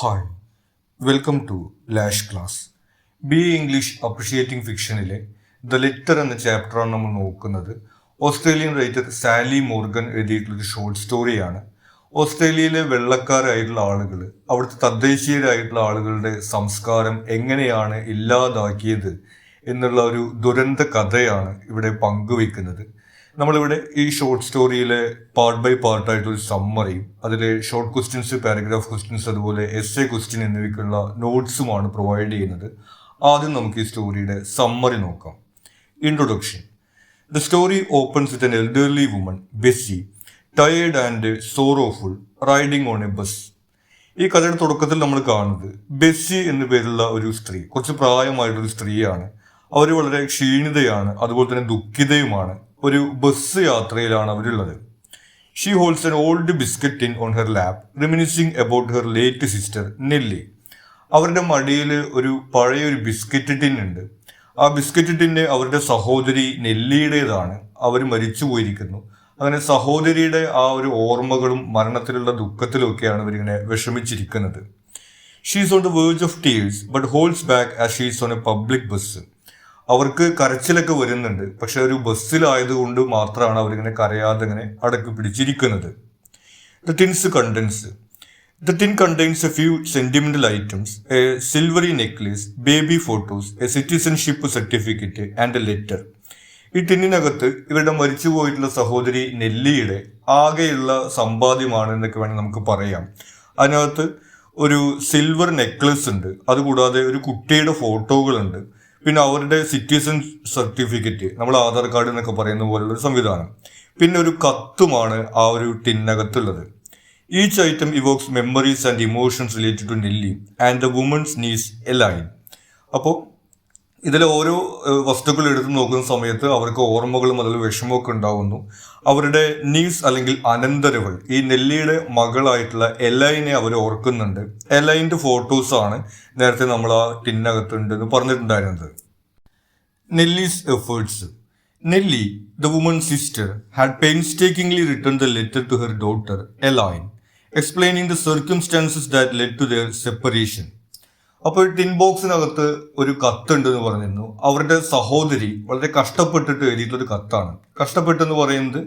Hi welcome to lash class. B English appreciating ഫിക്ഷനിലെ the letter എന്ന ചാപ്റ്ററാണ് നമ്മൾ നോക്കുന്നത്. ഓസ്ട്രേലിയൻ റൈറ്റർ സാലി മോർഗൻ എഴുതിയിട്ടുള്ളൊരു ഷോർട്ട് സ്റ്റോറിയാണ്. ഓസ്ട്രേലിയയിലെ വെള്ളക്കാരായിട്ടുള്ള ആളുകൾ അവിടുത്തെ തദ്ദേശീയരായിട്ടുള്ള ആളുകളുടെ സംസ്കാരം എങ്ങനെയാണ് ഇല്ലാതാക്കിയത് എന്നുള്ള ഒരു ദുരന്ത കഥയാണ് ഇവിടെ പങ്കുവയ്ക്കുന്നത്. നമ്മളിവിടെ ഈ ഷോർട്ട് സ്റ്റോറിയിലെ പാർട്ട് ബൈ പാർട്ടായിട്ടൊരു സമ്മറിയും അതിലെ ഷോർട്ട് ക്വസ്റ്റ്യൻസ്, പാരഗ്രാഫ് ക്വസ്റ്റ്യൻസ്, അതുപോലെ എസ്സേ ക്വസ്റ്റ്യൻ എന്നിവയ്ക്കുള്ള നോട്ട്സുമാണ് പ്രൊവൈഡ് ചെയ്യുന്നത്. ആദ്യം നമുക്ക് ഈ സ്റ്റോറിയുടെ സമ്മറി നോക്കാം. Introduction. The story opens with N elderly woman, Bessy, tired and sorrowful, riding on A bus. ഈ കഥയുടെ തുടക്കത്തിൽ നമ്മൾ കാണുന്നത് ബെസ്സി എന്നു പേരുള്ള ഒരു സ്ത്രീ, കുറച്ച് പ്രായമായിട്ടൊരു സ്ത്രീയാണ്. അവർ വളരെ ക്ഷീണിതയാണ്, അതുപോലെ തന്നെ ദുഃഖിതയുമാണ്. ഒരു ബസ് യാത്രയിലാണ് അവരുള്ളത്. She holds an old biscuit tin on her lap, reminiscing about her late sister Nellie. അവരുടെ മടിയിൽ ഒരു പഴയൊരു ബിസ്ക്കറ്റ് ടിൻ ഉണ്ട്. ആ ബിസ്ക്കറ്റ് ടിന്ന് അവരുടെ സഹോദരി നെല്ലിയുടേതാണ്. അവർ മരിച്ചു പോയിരിക്കുന്നു. അങ്ങനെ സഹോദരിയുടെ ആ ഒരു ഓർമ്മകളും മരണത്തിലുള്ള ദുഃഖത്തിലും ഒക്കെയാണ് ഇവരിങ്ങനെ വിഷമിച്ചിരിക്കുന്നത്. She's on the verge of tears but holds back as she's on a public bus. അവർക്ക് കരച്ചിലൊക്കെ വരുന്നുണ്ട്, പക്ഷെ ഒരു ബസ്സിലായതുകൊണ്ട് മാത്രമാണ് അവരിങ്ങനെ കരയാതെ ഇങ്ങനെ അടക്കി പിടിച്ചിരിക്കുന്നത്. The tin's contents. The tin contains a few sentimental items, a silvery necklace, baby photos, a citizenship certificate and a letter. ഈ ടിന്നിനകത്ത് ഇവരുടെ മരിച്ചു പോയിട്ടുള്ള സഹോദരി നെല്ലിയുടെ ആകെയുള്ള സമ്പാദ്യമാണ് എന്നൊക്കെ വേണമെങ്കിൽ നമുക്ക് പറയാം. അതിനകത്ത് ഒരു സിൽവർ നെക്ലസ് ഉണ്ട്, അതുകൂടാതെ ഒരു കുട്ടിയുടെ ഫോട്ടോകളുണ്ട്, പിന്നെ അവരുടെ സിറ്റിസൺ സർട്ടിഫിക്കറ്റ്, നമ്മൾ ആധാർ കാർഡ് എന്നൊക്കെ പറയുന്ന പോലുള്ള ഒരു സംവിധാനം, പിന്നെ ഒരു കത്തുമാണ് ആ ഒരു ടിന്നകത്തുള്ളത്. Each item evokes memories and emotions related to Nellie and the woman's niece Elaine. അപ്പോൾ ഇതിലെ ഓരോ വസ്തുക്കൾ എടുത്ത് നോക്കുന്ന സമയത്ത് അവർക്ക് ഓർമ്മകളും അതിൽ വിഷമമൊക്കെ ഉണ്ടാകുന്നു. അവരുടെ നീസ് അല്ലെങ്കിൽ അനന്തരവൾ, ഈ നെല്ലിയുടെ മകളായിട്ടുള്ള എലൈനെ അവർ ഓർക്കുന്നുണ്ട്. എലൈൻ്റെ ഫോട്ടോസാണ് നേരത്തെ നമ്മൾ ആ ടിന്നകത്തുണ്ട് എന്ന് പറഞ്ഞിട്ടുണ്ടായിരുന്നത്. Nellie's efforts. Nellie, the woman sister, had painstakingly written the letter to her daughter Elaine, explaining the circumstances that led to their separation. അപ്പോൾ ടിൻ ബോക്സിനകത്ത് ഒരു കത്തുണ്ട് എന്ന് പറഞ്ഞിരുന്നു. അവരുടെ സഹോദരി വളരെ കഷ്ടപ്പെട്ടിട്ട് എഴുതിയിട്ടൊരു കത്താണ്. കഷ്ടപ്പെട്ടെന്ന് പറയുന്നത്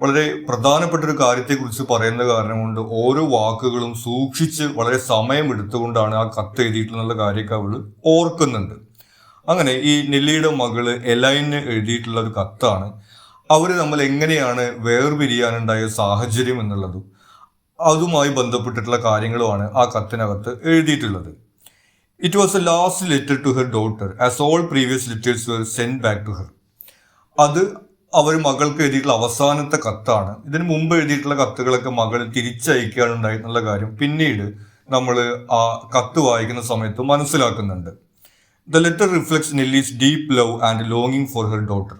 വളരെ പ്രധാനപ്പെട്ട ഒരു കാര്യത്തെക്കുറിച്ച് പറയുന്ന കാരണം കൊണ്ട് ഓരോ വാക്കുകളും സൂക്ഷിച്ച് വളരെ സമയം എടുത്തുകൊണ്ടാണ് ആ കത്ത് എഴുതിയിട്ടുള്ള കാര്യമൊക്കെ അവൾ ഓർക്കുന്നുണ്ട്. അങ്ങനെ ഈ നെല്ലിയുടെ മകള് എലൈന് എഴുതിയിട്ടുള്ള ഒരു കത്താണ്. അവർ നമ്മൾ എങ്ങനെയാണ് വേർപിരിയാനുണ്ടായ സാഹചര്യം എന്നുള്ളതും അതുമായി ബന്ധപ്പെട്ടിട്ടുള്ള കാര്യങ്ങളുമാണ് ആ കത്തിനകത്ത് എഴുതിയിട്ടുള്ളത്. It was the last letter to her daughter, as all previous letters were sent back to her. അത് അവർ മകൾക്ക് എഴുതിയിട്ടുള്ള അവസാനത്തെ കത്താണ്. ഇതിനു മുമ്പ് എഴുതിയിട്ടുള്ള കത്തുകളൊക്കെ മകൾ തിരിച്ചയക്കുകയാണ് ഉണ്ടായിട്ടുള്ള കാര്യം പിന്നീട് നമ്മൾ ആ കത്ത് വായിക്കുന്ന സമയത്ത് മനസ്സിലാക്കുന്നുണ്ട്. The letter reflects Nellie's deep love and ലോങ്ങിങ് ഫോർ ഹെർ ഡോട്ടർ.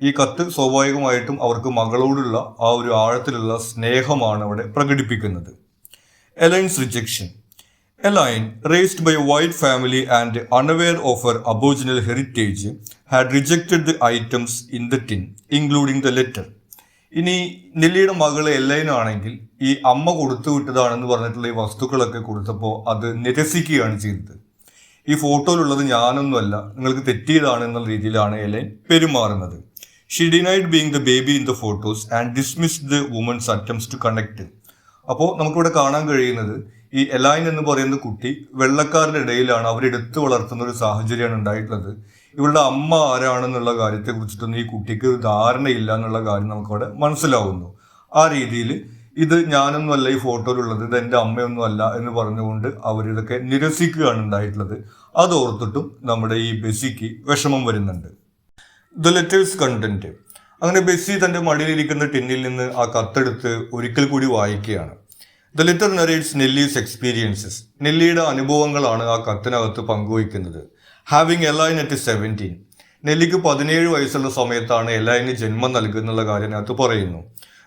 ഈ കത്ത് സ്വാഭാവികമായിട്ടും അവർക്ക് മകളോടുള്ള ആ ഒരു ആഴത്തിലുള്ള സ്നേഹമാണ് അവിടെ പ്രകടിപ്പിക്കുന്നത്. എലൈൻസ് rejection. Elaine, raised by a white family and unaware of her aboriginal heritage, had rejected the items in the tin, including the letter. ഇനി നെല്ലിയുടെ മകള് എലൈൻ ആണെങ്കിൽ ഈ അമ്മ കൊടുത്തു വിട്ടതാണെന്ന് പറഞ്ഞിട്ടുള്ള ഈ വസ്തുക്കളൊക്കെ കൊടുത്തപ്പോൾ അത് നിരസിക്കുകയാണ് ചെയ്തത്. ഈ ഫോട്ടോയിലുള്ളത് ഞാനൊന്നുമല്ല, നിങ്ങൾക്ക് തെറ്റിയതാണ് എന്നുള്ള രീതിയിലാണ് എലൈൻ പെരുമാറുന്നത്. She denied being the baby in the photos and dismissed the woman's attempts to connect. അപ്പോൾ നമുക്കിവിടെ കാണാൻ കഴിയുന്നത് ഈ എലൈൻ എന്ന് പറയുന്ന കുട്ടി വെള്ളക്കാരുടെ ഇടയിലാണ് അവരെടുത്ത് വളർത്തുന്ന ഒരു സാഹചര്യമാണ് ഉണ്ടായിട്ടുള്ളത്. ഇവളുടെ അമ്മ ആരാണെന്നുള്ള കാര്യത്തെ കുറിച്ചിട്ടൊന്നും ഈ കുട്ടിക്ക് ധാരണയില്ല എന്നുള്ള കാര്യം നമുക്കവിടെ മനസ്സിലാവുന്നു. ആ രീതിയിൽ ഇത് ഞാനൊന്നുമല്ല ഈ ഫോട്ടോയിലുള്ളത്, ഇത് എൻ്റെ അമ്മയൊന്നും അല്ല എന്ന് പറഞ്ഞുകൊണ്ട് അവരിതൊക്കെ നിരസിക്കുകയാണ് ഉണ്ടായിട്ടുള്ളത്. അതോർത്തിട്ടും നമ്മുടെ ഈ ബെസ്സിക്ക് വിഷമം വരുന്നുണ്ട്. The letter's content. അങ്ങനെ ബെസ്സി തൻ്റെ മടിയിലിരിക്കുന്ന ടിന്നിൽ നിന്ന് ആ കത്തെടുത്ത് ഒരിക്കൽ കൂടി വായിക്കുകയാണ്. The letter narrates Nellie's experiences. നെല്ലിയുടെ അനുഭവങ്ങളാണ് ആ കത്തിനകത്ത് പങ്കുവയ്ക്കുന്നത്. Having A-line at 17. നെല്ലിക്ക് 17 വയസ്സുള്ള സമയത്താണ് എലൈന് ജന്മം നൽകുന്നുള്ള കാര്യം അതിനകത്ത് പറയുന്നു.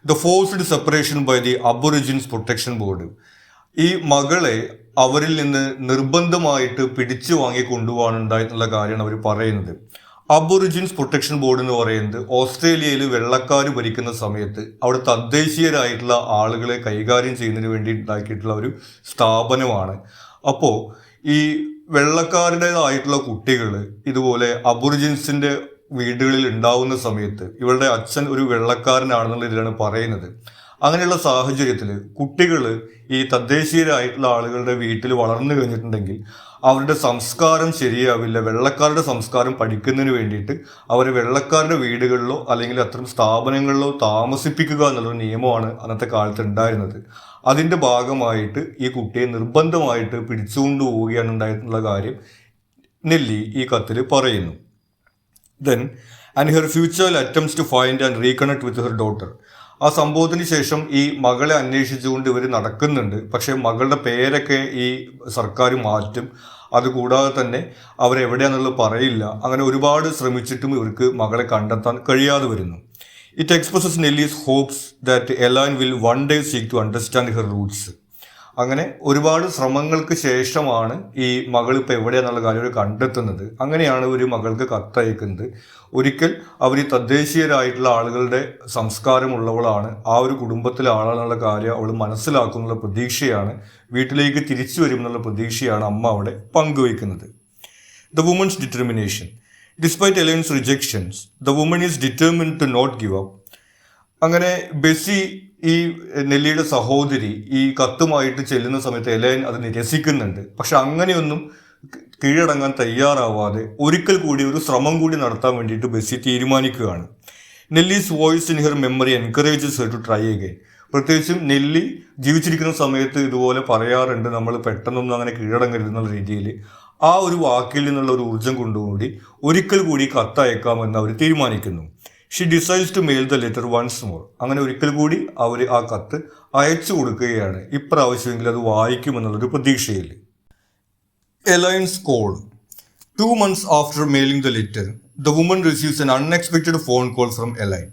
The forced separation by the Aborigines protection Board. ഈ മകളെ അവരിൽ നിന്ന് നിർബന്ധമായിട്ട് പിടിച്ചു വാങ്ങി കൊണ്ടുപോകാനുണ്ടായിട്ടുള്ള കാര്യമാണ് അവർ പറയുന്നത്. അബോറിജിൻസ് പ്രൊട്ടക്ഷൻ ബോർഡ് എന്ന് പറയുന്നത് ഓസ്ട്രേലിയയിൽ വെള്ളക്കാർ ഭരിക്കുന്ന സമയത്ത് അവിടെ തദ്ദേശീയരായിട്ടുള്ള ആളുകളെ കൈകാര്യം ചെയ്യുന്നതിന് വേണ്ടി ഉണ്ടാക്കിയിട്ടുള്ള ഒരു സ്ഥാപനമാണ്. അപ്പോൾ ഈ വെള്ളക്കാരുടേതായിട്ടുള്ള കുട്ടികൾ ഇതുപോലെ അബോറിജിൻസിന്റെ വീടുകളിൽ ഉണ്ടാവുന്ന സമയത്ത് ഇവളുടെ അച്ഛൻ ഒരു വെള്ളക്കാരനാണെന്നുള്ള ഇതിലാണ് പറയുന്നത്. അങ്ങനെയുള്ള സാഹചര്യത്തിൽ കുട്ടികൾ ഈ തദ്ദേശീയരായിട്ടുള്ള ആളുകളുടെ വീട്ടിൽ വളർന്നു കഴിഞ്ഞിട്ടുണ്ടെങ്കിൽ അവരുടെ സംസ്കാരം ശരിയാവില്ല. വെള്ളക്കാരുടെ സംസ്കാരം പഠിക്കുന്നതിന് വേണ്ടിയിട്ട് അവരെ വെള്ളക്കാരുടെ വീടുകളിലോ അല്ലെങ്കിൽ അത്തരം സ്ഥാപനങ്ങളിലോ താമസിപ്പിക്കുക എന്നുള്ളൊരു നിയമമാണ് അന്നത്തെ കാലത്ത് ഉണ്ടായിരുന്നത്. അതിൻ്റെ ഭാഗമായിട്ട് ഈ കുട്ടിയെ നിർബന്ധമായിട്ട് പിടിച്ചുകൊണ്ടു പോവുകയാണ് ഉണ്ടായിട്ടുള്ള കാര്യം നെല്ലി ഈ കത്തിൽ പറയുന്നു. Then and her future attempts to find and reconnect with her daughter. ആ സംഭവത്തിന് ശേഷം ഈ മകളെ അന്വേഷിച്ചുകൊണ്ട് ഇവർ നടക്കുന്നുണ്ട്. പക്ഷേ മകളുടെ പേരൊക്കെ ഈ സർക്കാർ മാറ്റും. അതുകൂടാതെ തന്നെ അവരെവിടെയാണെന്നുള്ളത് പറയില്ല. അങ്ങനെ ഒരുപാട് ശ്രമിച്ചിട്ടും ഇവർക്ക് മകളെ കണ്ടെത്താൻ കഴിയാതെ വരുന്നു. It expresses Nellie's hopes that Elaine will one day seek to understand her roots. അങ്ങനെ ഒരുപാട് ശ്രമങ്ങൾക്ക് ശേഷമാണ് ഈ മകൾ ഇപ്പോൾ എവിടെയാണെന്നുള്ള കാര്യം അവർ കണ്ടെത്തുന്നത്. അങ്ങനെയാണ് ഒരു മകൾക്ക് കത്തയക്കുന്നത്. ഒരിക്കൽ അവർ തദ്ദേശീയരായിട്ടുള്ള ആളുകളുടെ സംസ്കാരമുള്ളവളാണ്, ആ ഒരു കുടുംബത്തിലെ ആളാണെന്നുള്ള കാര്യം അവൾ മനസ്സിലാക്കുന്നുള്ള പ്രതീക്ഷയാണ്, വീട്ടിലേക്ക് തിരിച്ചു വരുമെന്നുള്ള പ്രതീക്ഷയാണ് അമ്മ അവിടെ പങ്കുവയ്ക്കുന്നത്. The woman's determination. Despite Elaine's rejections the woman is determined to not give up. അങ്ങനെ ബെസി ഈ നെല്ലിയുടെ സഹോദരി ഈ കത്തുമായിട്ട് ചെല്ലുന്ന സമയത്ത് എലൈൻ അത് നിരസിക്കുന്നുണ്ട്. പക്ഷെ അങ്ങനെയൊന്നും കീഴടങ്ങാൻ തയ്യാറാവാതെ ഒരിക്കൽ കൂടി ഒരു ശ്രമം കൂടി നടത്താൻ വേണ്ടിയിട്ട് ബെസി തീരുമാനിക്കുകയാണ്. Nellie's voice in her memory encourages her to try again. പ്രത്യേകിച്ചും നെല്ലി ജീവിച്ചിരിക്കുന്ന സമയത്ത് ഇതുപോലെ പറയാറുണ്ട്, നമ്മൾ പെട്ടെന്നൊന്നും അങ്ങനെ കീഴടങ്ങരുതെന്നുള്ള രീതിയിൽ. ആ ഒരു വാക്കിൽ നിന്നുള്ള ഒരു ഊർജം കൊണ്ടുകൂടി ഒരിക്കൽ കൂടി കത്തയക്കാമെന്ന് അവർ തീരുമാനിക്കുന്നു. She decides to mail the letter once more. അങ്ങനെ ഒരിക്കൽ കൂടി അവർ ആ കത്ത് അയച്ചു കൊടുക്കുകയാണ്, ഇപ്രാവശ്യമെങ്കിലും അത് വായിക്കുമെന്നുള്ളൊരു പ്രതീക്ഷയിൽ. എലൈൻസ് call. 2 months after mailing the letter, the woman receives an unexpected phone call from A-line.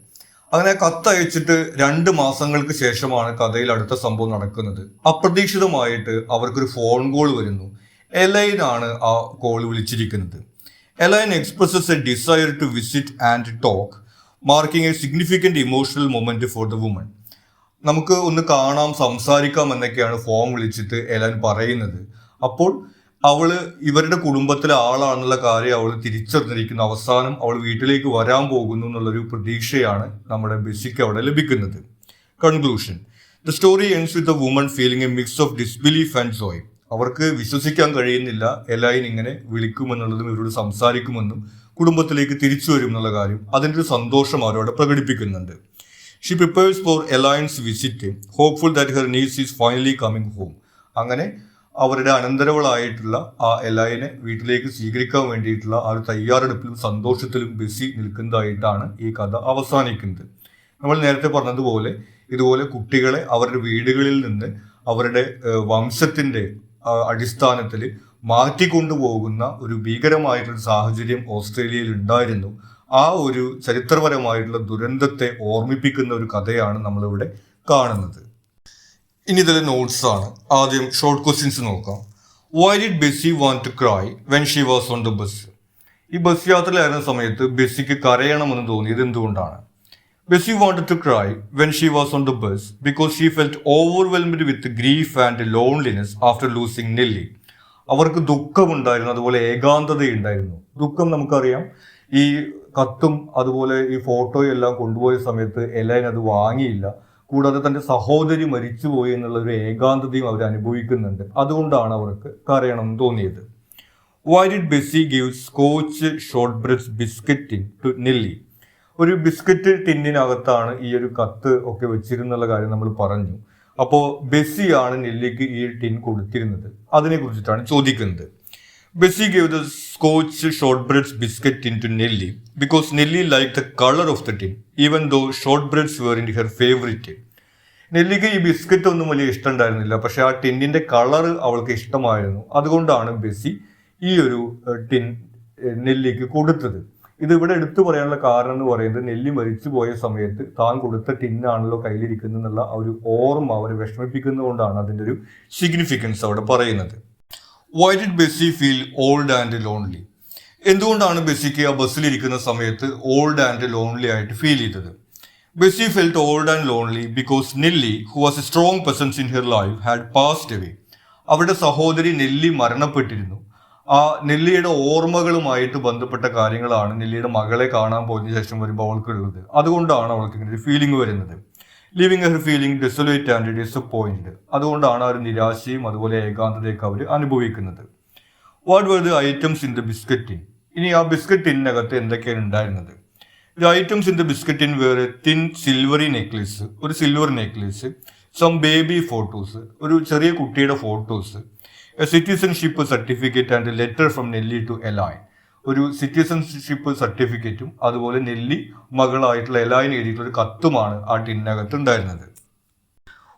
അങ്ങനെ കത്ത് അയച്ചിട്ട് 2 മാസങ്ങൾക്ക് ശേഷമാണ് കഥയിൽ അടുത്ത സംഭവം നടക്കുന്നത്. അപ്രതീക്ഷിതമായിട്ട് അവർക്കൊരു ഫോൺ കോൾ വരുന്നു. എലൈൻ ആണ് ആ കോൾ വിളിച്ചിരിക്കുന്നത്. Elaine expresses a desire to visit and talk, marking a significant emotional moment for the woman. നമുക്ക് ഒന്ന് കാണാം, സംസാരിക്കാം എന്നൊക്കെയാണ് ഫോൺ വിളിച്ചിട്ട് എലൈൻ പറയുന്നത്. അപ്പോൾ അവള് ഇവരുടെ കുടുംബത്തിലെ ആളാണെന്നുള്ള കാര്യം അവൾ തിരിച്ചറിഞ്ഞിരിക്കുന്ന, അവസാനം അവൾ വീട്ടിലേക്ക് വരാൻ പോകുന്നു എന്നുള്ളൊരു പ്രതീക്ഷയാണ് നമ്മുടെ ബെസിക്ക് അവിടെ ലഭിക്കുന്നത്. Conclusion. The story ends with the woman feeling A mix of disbelief and Joy. അവർക്ക് വിശ്വസിക്കാൻ കഴിയുന്നില്ല എലൈൻ ഇങ്ങനെ വിളിക്കുമെന്നുള്ളതും ഇവരോട് സംസാരിക്കുമെന്നും കുടുംബത്തിലേക്ക് തിരിച്ചു വരും എന്നുള്ള കാര്യം. അതിൻ്റെ ഒരു സന്തോഷം അവരോട് പ്രകടിപ്പിക്കുന്നുണ്ട്. She prepares for Elaine's visit, hopeful that her niece is finally coming home. അങ്ങനെ അവരുടെ അനന്തരവളായിട്ടുള്ള ആ എലൈനെ വീട്ടിലേക്ക് സ്വീകരിക്കാൻ വേണ്ടിയിട്ടുള്ള ആ ഒരു തയ്യാറെടുപ്പിലും സന്തോഷത്തിലും ബെസി നിൽക്കുന്നതായിട്ടാണ് ഈ കഥ അവസാനിക്കുന്നത്. നമ്മൾ നേരത്തെ പറഞ്ഞതുപോലെ ഇതുപോലെ കുട്ടികളെ അവരുടെ വീടുകളിൽ നിന്ന് അവരുടെ വംശത്തിൻ്റെ അടിസ്ഥാനത്തിൽ മാറ്റിക്കൊണ്ടുപോകുന്ന ഒരു ഭീകരമായിട്ടുള്ള സാഹചര്യം ഓസ്ട്രേലിയയിൽ ഉണ്ടായിരുന്നു. ആ ഒരു ചരിത്രപരമായിട്ടുള്ള ദുരന്തത്തെ ഓർമ്മിപ്പിക്കുന്ന ഒരു കഥയാണ് നമ്മളിവിടെ കാണുന്നത്. ഇനി ഇതിലെ നോട്ട്സ് ആണ്. ആദ്യം ഷോർട്ട് ക്വസ്റ്റ്യൻസ് നോക്കാം. Why did Bessie want to cry when she was on the bus? ഈ ബസ് യാത്രയിലായിരുന്ന സമയത്ത് ബെസിക്ക് കരയണമെന്ന് തോന്നിയത് എന്തുകൊണ്ടാണ്? Bessie wanted to cry when she was on the bus because she felt overwhelmed with grief and loneliness after losing Nellie. അവർക്ക് ദുഃഖമുണ്ടായിരുന്നു, അതുപോലെ ഏകാന്തതയുണ്ടായിരുന്നു. ദുഃഖം നമുക്കറിയാം, ഈ കത്തും അതുപോലെ ഈ ഫോട്ടോയും എല്ലാം കൊണ്ടുപോയ സമയത്ത് എലൈൻ അത് വാങ്ങിയില്ല. കൂടാതെ തൻ്റെ സഹോദരി മരിച്ചുപോയി എന്നുള്ള ഒരു ഏകാന്തതയും അവർ അനുഭവിക്കുന്നുണ്ട്. അതുകൊണ്ടാണ് അവർക്ക് കരയണം തോന്നിയത്. Why did Bessie give Scotch shortbreads biscuit to Nellie? ഒരു ബിസ്ക്കറ്റ് ടിന്നിനകത്താണ് ഈ ഒരു കത്ത് ഒക്കെ വെച്ചിരുന്നുള്ള കാര്യം നമ്മൾ പറഞ്ഞു. അപ്പോൾ ബെസിയാണ് നെല്ലിക്ക് ഈ ടിൻ കൊടുത്തിരുന്നത്. അതിനെ കുറിച്ചിട്ടാണ് ചോദിക്കുന്നത്. Bessie gave the Scotch shortbreads biscuit tin to Nellie because Nellie like the colour of the tin even though shortbreads were in her favourite. നെല്ലിക്ക് ഈ ബിസ്ക്കറ്റ് ഒന്നും വലിയ ഇഷ്ടമുണ്ടായിരുന്നില്ല, പക്ഷെ ആ ടിന്നിന്റെ കളർ അവൾക്ക് ഇഷ്ടമായിരുന്നു. അതുകൊണ്ടാണ് ബെസി ഈ ഒരു ടിൻ നെല്ലിക്ക് കൊടുത്തത്. ഇത് ഇവിടെ എടുത്തു പറയാനുള്ള കാരണം എന്ന് പറയുന്നത് നെല്ലി മരിച്ചു പോയ സമയത്ത് താൻ കൊടുത്ത ടിന്നാണല്ലോ കയ്യിലിരിക്കുന്നത് എന്നുള്ള ആ ഒരു ഓർമ്മ അവരെ വിഷമിപ്പിക്കുന്നതുകൊണ്ടാണ് അതിൻ്റെ ഒരു സിഗ്നിഫിക്കൻസ് അവിടെ പറയുന്നത്. Why did Bessie feel old and lonely? എന്തുകൊണ്ടാണ് ബെസിക്ക് ആ ബസ്സിലിരിക്കുന്ന സമയത്ത് ഓൾഡ് ആൻഡ് ലോൺലി ആയിട്ട് ഫീൽ ചെയ്തത്? Bessie felt old and lonely because Nellie, who was a strong presence in her life, had passed away. അവരുടെ സഹോദരി നെല്ലി മരണപ്പെട്ടിരുന്നു. ആ നെല്ലിയുടെ ഓർമ്മകളുമായിട്ട് ബന്ധപ്പെട്ട കാര്യങ്ങളാണ് നെല്ലിയുടെ മകളെ കാണാൻ പോയതിനു ശേഷം വരുമ്പോൾ അവൾക്കുള്ളത്. അതുകൊണ്ടാണ് അവൾക്ക് ഇങ്ങനെ ഒരു ഫീലിംഗ് വരുന്നത്. Living her feeling desolate and disappoint. അതുകൊണ്ടാണ് ആ ഒരു നിരാശയും അതുപോലെ ഏകാന്തതയൊക്കെ അവർ അനുഭവിക്കുന്നത്. What were the items in the biscuit tin? ഇനി ആ ബിസ്ക്കറ്റ് ടിന്നകത്ത് എന്തൊക്കെയാണ് ഉണ്ടായിരുന്നത്? The items in the biscuit tin were a thin silvery necklace, ഒരു silver necklace, some baby photos, ഒരു ചെറിയ കുട്ടിയുടെ photos, a citizenship certificate and letter from Nelly to Elaine, ഒരു സിറ്റിസൺഷിപ്പ് സർട്ടിഫിക്കറ്റും അതുപോലെ നെല്ലി മകളായിട്ടുള്ള എലൈൻ എഴുതിയിട്ടുള്ള ഒരു കത്തുമാണ് ആ ടിന്നകത്ത് ഉണ്ടായിരുന്നത്.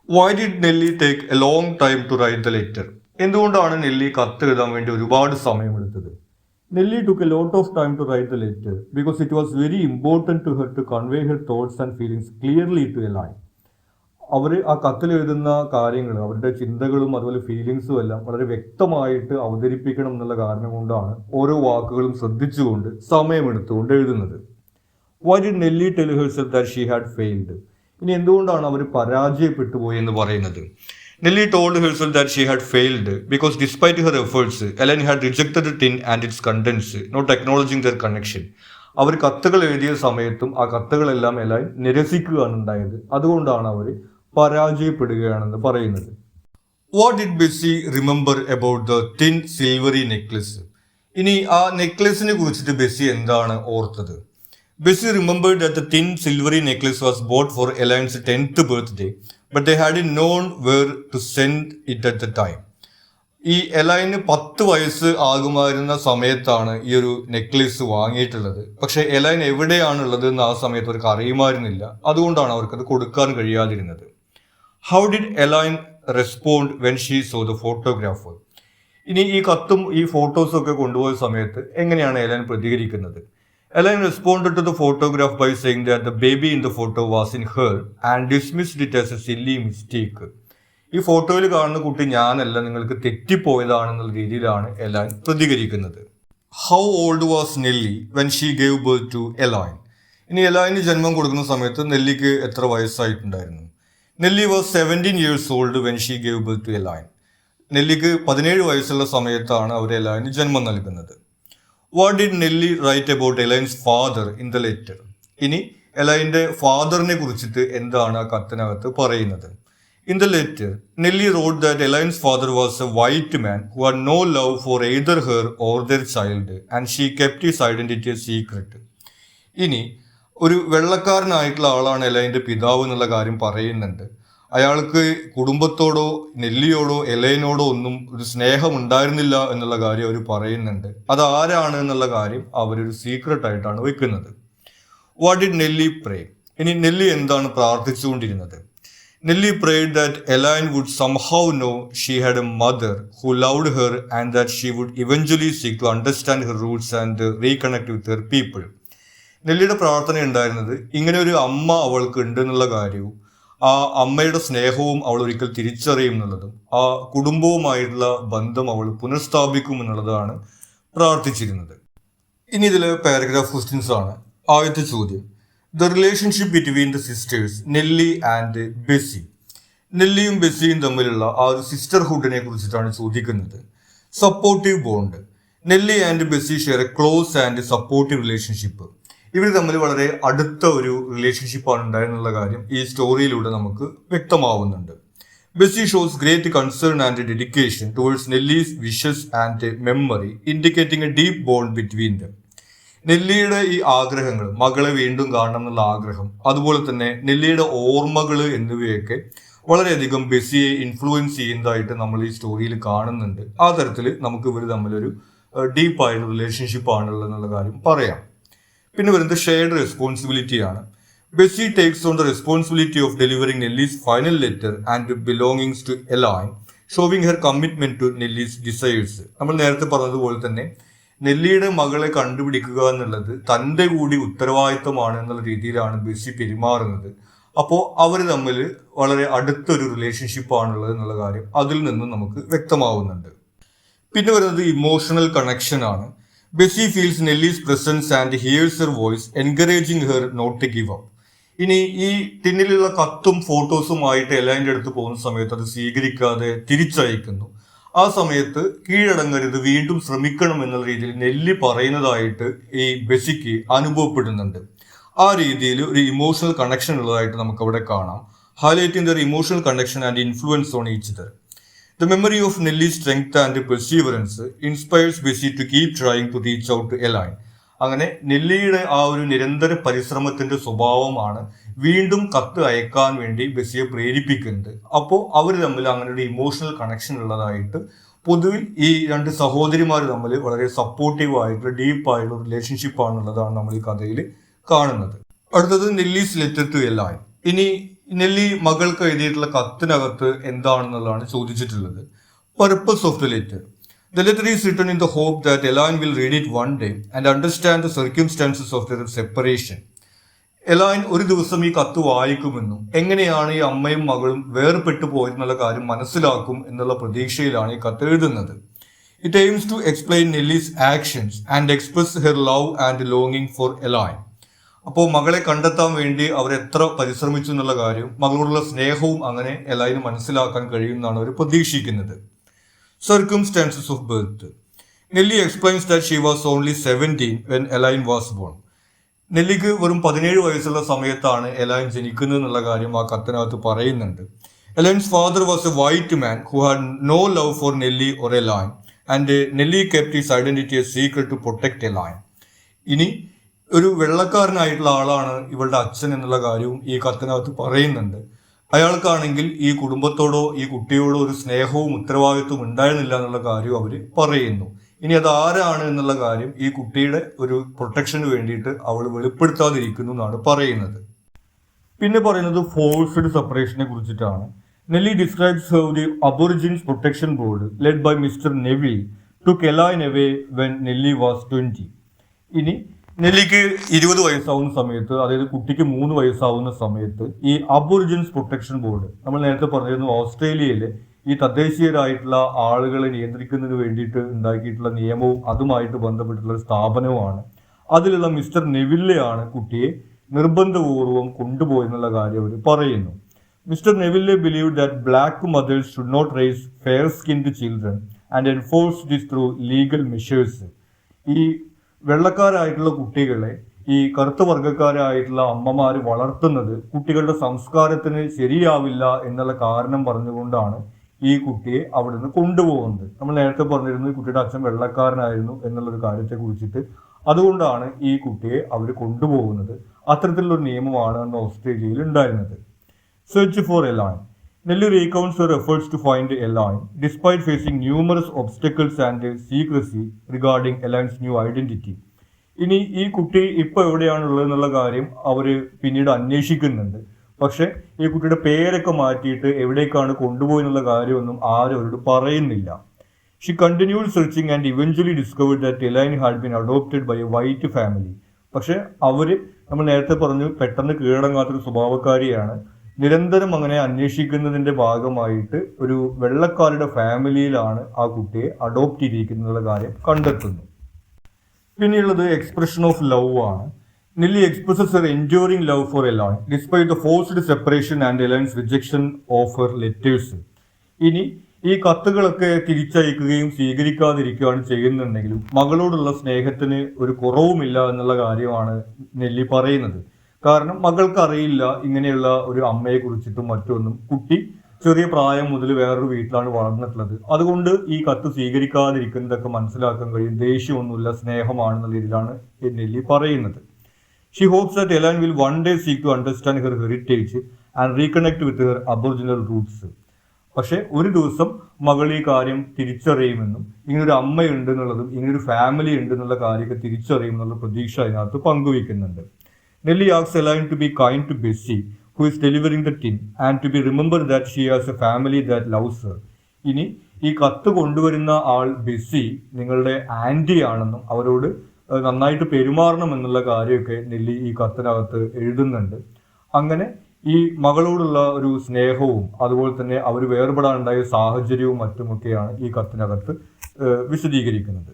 Why did Nelly take a long time to write the letter? എന്തുകൊണ്ടാണ് നെല്ലി കത്ത് എഴുതാൻ വേണ്ടി ഒരുപാട് സമയമെടുത്തത്? നെല്ലി took a lot of time to write the letter because it was very important to her to convey her thoughts and feelings clearly to Elaine. അവർ ആ കത്തിൽ എഴുതുന്ന കാര്യങ്ങൾ, അവരുടെ ചിന്തകളും അതുപോലെ ഫീലിങ്സും എല്ലാം വളരെ വ്യക്തമായിട്ട് അവതരിപ്പിക്കണം എന്നുള്ള കാരണം കൊണ്ടാണ് ഓരോ വാക്കുകളും ശ്രദ്ധിച്ചുകൊണ്ട് സമയമെടുത്തുകൊണ്ട് എഴുതുന്നത്. Why did Nelly tell herself that she had failed? ഇനി എന്തുകൊണ്ടാണ് അവർ പരാജയപ്പെട്ടു പോയി എന്ന് പറയുന്നത്? Nelly told herself that she had failed because despite her efforts, Elaine had rejected the tin and its contents, not acknowledging their connection. അവർ കത്തുകൾ എഴുതിയ സമയത്തും ആ കത്തുകളെല്ലാം എലൈൻ നിരസിക്കുകയാണ് ഉണ്ടായത്. അതുകൊണ്ടാണ് അവർ പരാജയപ്പെടുകയാണെന്ന് പറയുന്നത്. What did Bessy remember about the thin silvery necklace? ഇനി ആ നെക്ലസിനെ കുറിച്ചിട്ട് ബെസ്സി എന്താണ് ഓർത്തത്? Bessie remembered that the thin silvery necklace was bought for Elaine's 10th birthday, but they hadn't known where to send it at the time. ഈ എലൈന് 10 വയസ്സ് ആകുമായിരുന്ന സമയത്താണ് ഈ ഒരു നെക്ലേസ് വാങ്ങിയിട്ടുള്ളത്. പക്ഷെ എലൈൻ എവിടെയാണുള്ളത് എന്ന് ആ സമയത്ത് അവർക്ക് അറിയുമായിരുന്നില്ല. അതുകൊണ്ടാണ് അവർക്കത് കൊടുക്കാൻ കഴിയാതിരുന്നത്. How did Elaine respond when she saw the photographer? ഇനി ഈ കത്തും ഈ ഫോട്ടോസും ഒക്കെ കൊണ്ടുപോയ സമയത്ത് എങ്ങനെയാണ് എലൈൻ പ്രതികരിക്കുന്നത്? Elaine responded to the photograph by saying that the baby in the photo was in her and dismissed it as a silly mistake. ഈ ഫോട്ടോയിൽ കാണുന്ന കുട്ടി ഞാനല്ല, നിങ്ങൾക്ക് തെറ്റിപ്പോയതാണെന്നുള്ള രീതിയിലാണ് എലൈൻ പ്രതികരിക്കുന്നത്. How old was Nelly when she gave birth to Elaine? ഇനി എലൈന് ജന്മം കൊടുക്കുന്ന സമയത്ത് നെല്ലിക്ക് എത്ര വയസ്സായിട്ടുണ്ടായിരുന്നു? Nelly was 17 years old when she gave birth to Elaine. നെല്ലിക്ക് 17 വയസ്സുള്ള സമയത്താണ് അവർ എലൈന് ജന്മം നൽകുന്നത്. What did Nelly write about Elaine's father in the letter? ഇനി എലൈൻ്റെ ഫാദറിനെ കുറിച്ചിട്ട് എന്താണ് ആ കത്തിനകത്ത് പറയുന്നത്? In the letter Nelly wrote that Elaine's father was a white man who had no love for either her or their child and she kept his identity a secret. ഇനി ഒരു വെള്ളക്കാരനായിട്ടുള്ള ആളാണ് എലൈൻ്റെ പിതാവ് എന്നുള്ള കാര്യം പറയുന്നുണ്ട്. അയാൾക്ക് കുടുംബത്തോടോ നെല്ലിയോടോ എലൈനോടോ ഒന്നും ഒരു സ്നേഹം ഉണ്ടായിരുന്നില്ല എന്നുള്ള കാര്യം അവർ പറയുന്നുണ്ട്. അത് ആരാണ് എന്നുള്ള കാര്യം അവരൊരു സീക്രട്ട് ആയിട്ടാണ് വെക്കുന്നത്. വാട്ട് ഡിഡ് നെല്ലി പ്രേ? ഇനി നെല്ലി എന്താണ് പ്രാർത്ഥിച്ചുകൊണ്ടിരുന്നത്? Nelly prayed that Elaine would somehow know she had a mother who loved her and that she would eventually seek to understand her roots and reconnect with her people. നെല്ലിയുടെ പ്രാർത്ഥന ഉണ്ടായിരുന്നത് ഇങ്ങനെ ഒരു അമ്മ അവൾക്ക് ഉണ്ട് എന്നുള്ള കാര്യവും ആ അമ്മയുടെ സ്നേഹവും അവൾ ഒരിക്കൽ തിരിച്ചറിയും എന്നുള്ളതും ആ കുടുംബവുമായിട്ടുള്ള ബന്ധം അവൾ പുനഃസ്ഥാപിക്കും എന്നുള്ളതാണ് പ്രാർത്ഥിച്ചിരുന്നത്. ഇനി ഇതിൽ പാരഗ്രാഫ് ക്വസ്റ്റ്യൻസ് ആണ്. ആദ്യത്തെ ചോദ്യം, the relationship between the sisters Nelly and Bessie. നെല്ലിയും ബെസ്സിയും തമ്മിലുള്ള ആ ഒരു സിസ്റ്റർഹുഡിനെ കുറിച്ചിട്ടാണ് ചോദിക്കുന്നത്. Supportive bond. Nelly and Bessie share a close and supportive relationship. ഇവർ തമ്മിൽ വളരെ അടുത്ത ഒരു റിലേഷൻഷിപ്പാണ് ഉണ്ടായെന്നുള്ള കാര്യം ഈ സ്റ്റോറിയിലൂടെ നമുക്ക് വ്യക്തമാവുന്നുണ്ട്. Bessie shows great concern and dedication towards Nelly's wishes and memory, indicating a deep bond between them. നെല്ലിയുടെ ഈ ആഗ്രഹങ്ങൾ, മകളെ വീണ്ടും കാണണം എന്നുള്ള ആഗ്രഹം, അതുപോലെ തന്നെ നെല്ലിയുടെ ഓർമ്മകൾ എന്നിവയൊക്കെ വളരെയധികം ബെസ്സിയെ ഇൻഫ്ലുവൻസ് ചെയ്യുന്നതായിട്ട് നമ്മൾ ഈ സ്റ്റോറിയിൽ കാണുന്നുണ്ട്. ആ തരത്തിൽ നമുക്ക് ഇവർ തമ്മിലൊരു ഡീപ്പായിട്ടുള്ള റിലേഷൻഷിപ്പ് ആണുള്ളതെന്നുള്ള കാര്യം പറയാം. പിന്നെ വരുന്നത് ഷെയർഡ് റെസ്പോൺസിബിലിറ്റി ആണ്. Bessie takes on the responsibility of delivering Nelly's final letter and belongings to Elaine, showing her commitment to Nelly's desires. നമ്മൾ നേരത്തെ പറഞ്ഞതുപോലെ തന്നെ നെല്ലിയുടെ മകളെ കണ്ടുപിടിക്കുക എന്നുള്ളത് തൻ്റെ കൂടി ഉത്തരവാദിത്വമാണ് എന്നുള്ള രീതിയിലാണ് ബെസ്സി പെരുമാറുന്നത്. അപ്പോൾ അവർ തമ്മിൽ വളരെ അടുത്തൊരു റിലേഷൻഷിപ്പാണുള്ളത് എന്നുള്ള കാര്യം അതിൽ നിന്നും നമുക്ക് വ്യക്തമാവുന്നുണ്ട്. പിന്നെ വരുന്നത് ഇമോഷണൽ കണക്ഷൻ ആണ്. Bessie feels Nelly's presence and hears her voice encouraging her not to give up. ഇനി ഈ ടിന്നിലുള്ള കത്തും ഫോട്ടോസുമായിട്ട് എലൈൻ്റെ അടുത്ത് പോകുന്ന സമയത്ത് അത് സ്വീകരിക്കാതെ തിരിച്ചയക്കുന്നു. ആ സമയത്ത് കീഴടങ്ങരുത്, വീണ്ടും ശ്രമിക്കണം എന്നുള്ള രീതിയിൽ നെല്ലി പറയുന്നതായിട്ട് ഈ ബെസിക്ക് അനുഭവപ്പെടുന്നുണ്ട്. ആ രീതിയിൽ ഒരു ഇമോഷണൽ കണക്ഷൻ ഉള്ളതായിട്ട് നമുക്ക് അവിടെ കാണാം. Highlighting there emotional connection and influence on each other. The memory of Nelly's strength and perseverance inspires Bessie to keep trying to reach out to Elaine. അങ്ങനെ നെല്ലിയുടെ ആ ഒരു നിരന്തര പരിശ്രമത്തിന്റെ സ്വഭാവമാണ് വീണ്ടും കത്ത് അയക്കാൻ വേണ്ടി ബെസ്സിയെ പ്രേരിപ്പിക്കുന്നത്. അപ്പോൾ അവർ തമ്മിൽ അങ്ങനെ ഒരു ഇമോഷണൽ കണക്ഷൻ ഉള്ളതായിട്ട് പൊതുവിൽ ഈ രണ്ട് സഹോദരിമാർ തമ്മിൽ വളരെ സപ്പോർട്ടീവ് ആയിട്ടുള്ള ഡീപ്പായിട്ടുള്ള റിലേഷൻഷിപ്പ് ആണുള്ളതാണ് നമ്മൾ ഈ കഥയിൽ കാണുന്നത്. അടുത്തത് നെല്ലീസ് ലെറ്റർ ടു എലൈൻ. ഇനി നെല്ലി മകൾക്ക് എഴുതിയിട്ടുള്ള കത്തിനകത്ത് എന്താണെന്നുള്ളതാണ് ചോദിച്ചിട്ടുള്ളത്. Purpose of the letter. The letter is written in the hope that Elaine will read it one day and understand the circumstances of their separation. A-line ഒരു ദിവസം ഈ കത്ത് വായിക്കുമെന്നും എങ്ങനെയാണ് ഈ അമ്മയും മകളും വേർപെട്ടു പോയെന്നുള്ള കാര്യം മനസ്സിലാക്കും എന്നുള്ള പ്രതീക്ഷയിലാണ് ഈ കത്ത് എഴുതുന്നത്. It aims to explain Nelly's actions and express her love and longing for Elaine. അപ്പോൾ മകളെ കണ്ടെത്താൻ വേണ്ടി അവർ എത്ര പരിശ്രമിച്ചു എന്നുള്ള കാര്യം, മകളോടുള്ള സ്നേഹവും അങ്ങനെ എലൈന് മനസ്സിലാക്കാൻ കഴിയുമെന്നാണ് അവർ പ്രതീക്ഷിക്കുന്നത്. Circumstances of birth. Nelly explains that she was only 17 when Elaine was born. നെല്ലിക്ക് വെറും 17 വയസ്സുള്ള സമയത്താണ് എലൈൻ ജനിക്കുന്നത് എന്നുള്ള കാര്യം ആ കത്തിനകത്ത് പറയുന്നുണ്ട്. Elaine's father was a white man who had no love for Nelly or Elaine and Nelly kept his identity a secret to protect Elaine. ഇനി ഒരു വെള്ളക്കാരനായിട്ടുള്ള ആളാണ് ഇവളുടെ അച്ഛൻ എന്നുള്ള കാര്യവും ഈ കത്തിനകത്ത് പറയുന്നുണ്ട്. അയാൾക്കാണെങ്കിൽ ഈ കുടുംബത്തോടോ ഈ കുട്ടിയോടോ ഒരു സ്നേഹവും ഉത്തരവാദിത്വവും ഉണ്ടായിരുന്നില്ല എന്നുള്ള കാര്യം അവർ പറയുന്നു. ഇനി അത് ആരാണ് എന്നുള്ള കാര്യം ഈ കുട്ടിയുടെ ഒരു പ്രൊട്ടക്ഷന് വേണ്ടിയിട്ട് അവൾ വെളിപ്പെടുത്താതിരിക്കുന്നു എന്നാണ് പറയുന്നത്. പിന്നെ പറയുന്നത് ഫോഴ്സ്ഡ് സെപ്പറേഷനെ കുറിച്ചിട്ടാണ്. Nelly describes how the Aborigines protection board led by mister Neville took Elaine away when Nelly was 20. ഇനി നെല്ലിക്ക് 20 വയസ്സാവുന്ന സമയത്ത്, അതായത് കുട്ടിക്ക് 3 വയസ്സാവുന്ന സമയത്ത് ഈ അബോറിജിൻസ് പ്രൊട്ടക്ഷൻ ബോർഡ്, നമ്മൾ നേരത്തെ പറഞ്ഞിരുന്നു ഓസ്ട്രേലിയയിലെ ഈ തദ്ദേശീയരായിട്ടുള്ള ആളുകളെ നിയന്ത്രിക്കുന്നതിന് വേണ്ടിയിട്ട് ഉണ്ടാക്കിയിട്ടുള്ള നിയമവും അതുമായിട്ട് ബന്ധപ്പെട്ടിട്ടുള്ള ഒരു സ്ഥാപനവുമാണ്. അതിലുള്ള മിസ്റ്റർ നെവില്ലെയാണ് കുട്ടിയെ നിർബന്ധപൂർവ്വം കൊണ്ടുപോയെന്നുള്ള കാര്യം അവർ പറയുന്നു. Mister Neville believe that black mothers should not raise fair skinned children and enforce this through legal measures. ഈ വെള്ളക്കാരായിട്ടുള്ള കുട്ടികളെ ഈ കറുത്ത വർഗ്ഗക്കാരായിട്ടുള്ള അമ്മമാർ വളർത്തുന്നത് കുട്ടികളുടെ സംസ്കാരത്തിന് ശരിയാവില്ല എന്നുള്ള കാരണം പറഞ്ഞുകൊണ്ടാണ് ഈ കുട്ടിയെ അവിടുന്ന് കൊണ്ടുപോകുന്നത്. നമ്മൾ നേരത്തെ പറഞ്ഞിരുന്നു കുട്ടിയുടെ അച്ഛൻ വെള്ളക്കാരനായിരുന്നു എന്നുള്ളൊരു കാര്യത്തെ കുറിച്ചിട്ട്. അതുകൊണ്ടാണ് ഈ കുട്ടിയെ അവർ കൊണ്ടുപോകുന്നത്. അത്തരത്തിലുള്ളൊരു നിയമമാണ് അന്ന് ഓസ്ട്രേലിയയിൽ ഉണ്ടായിരുന്നത്. Search for A-line. Nelly recounts her efforts to find Elaine, despite facing numerous obstacles and secrecy regarding Elaine's new identity. ഇനി ഈ കുട്ടി ഇപ്പോൾ എവിടെയാണുള്ളത് എന്നുള്ള കാര്യം അവർ പിന്നീട് അന്വേഷിക്കുന്നുണ്ട്. പക്ഷെ ഈ കുട്ടിയുടെ പേരൊക്കെ മാറ്റിയിട്ട് എവിടേക്കാണ് കൊണ്ടുപോയി എന്നുള്ള കാര്യമൊന്നും ആരും അവരോട് പറയുന്നില്ല. She continued searching and eventually discovered that Elaine had been adopted by a white family. പക്ഷെ അവർ, നമ്മൾ നേരത്തെ പറഞ്ഞു, പെട്ടെന്ന് കീഴടങ്ങാത്തൊരു സ്വഭാവക്കാരിയാണ്. നിരന്തരം അങ്ങനെ അന്വേഷിക്കുന്നതിന്റെ ഭാഗമായിട്ട് ഒരു വെള്ളക്കാരുടെ ഫാമിലിയിലാണ് ആ കുട്ടിയെ അഡോപ്റ്റ് ചെയ്തിരിക്കുന്ന കാര്യം കണ്ടെത്തുന്നു. പിന്നെയുള്ളത് എക്സ്പ്രഷൻ ഓഫ് ലവ് ആണ്. Nelly expresses her enduring love for Elaine despite the forced separation and Elaine's rejection of her letters. ഇനി ഈ കത്തുകളൊക്കെ തിരിച്ചയക്കുകയും സ്വീകരിക്കാതിരിക്കുകയാണ് ചെയ്യുന്നുണ്ടെങ്കിലും മകളോടുള്ള സ്നേഹത്തിന് ഒരു കുറവുമില്ല എന്നുള്ള കാര്യമാണ് നെല്ലി പറയുന്നത്. കാരണം മകൾക്ക് അറിയില്ല ഇങ്ങനെയുള്ള ഒരു അമ്മയെ കുറിച്ചിട്ടും മറ്റൊന്നും. കുട്ടി ചെറിയ പ്രായം മുതൽ വേറൊരു വീട്ടിലാണ് വളർന്നിട്ടുള്ളത്. അതുകൊണ്ട് ഈ കത്ത് സ്വീകരിക്കാതിരിക്കുന്നതൊക്കെ മനസ്സിലാക്കാൻ കഴിയും. ദേഷ്യമൊന്നുമില്ല, സ്നേഹമാണെന്നുള്ള രീതിയിലാണ് നെല്ലി പറയുന്നത്. She hopes that Elaine will one day seek to understand her heritage and reconnect with her Aboriginal roots. പക്ഷെ ഒരു ദിവസം മകൾ ഈ കാര്യം തിരിച്ചറിയുമെന്നും ഇങ്ങനൊരു അമ്മയുണ്ട് എന്നുള്ളതും ഇങ്ങനൊരു ഫാമിലി ഉണ്ട് എന്നുള്ള കാര്യമൊക്കെ തിരിച്ചറിയുമെന്നുള്ള പ്രതീക്ഷ അതിനകത്ത് പങ്കുവയ്ക്കുന്നുണ്ട്. Nelly asks Elaine to be kind to Bessie, who is delivering the tin, and to be remember that she has a family that loves her. ഇനി ഈ കത്ത് കൊണ്ടുവരുന്ന ആൾ ബെസ്സി നിങ്ങളുടെ ആൻറ്റി ആണെന്നും അവരോട് നന്നായിട്ട് പെരുമാറണം എന്നുള്ള കാര്യമൊക്കെ നെല്ലി ഈ കത്തിനകത്ത് എഴുതുന്നുണ്ട്. അങ്ങനെ ഈ മകളോടുള്ള ഒരു സ്നേഹവും അതുപോലെ തന്നെ അവർ വേർപെടാനുണ്ടായ സാഹചര്യവും മറ്റുമൊക്കെയാണ് ഈ കത്തിനകത്ത് വിശദീകരിക്കുന്നത്.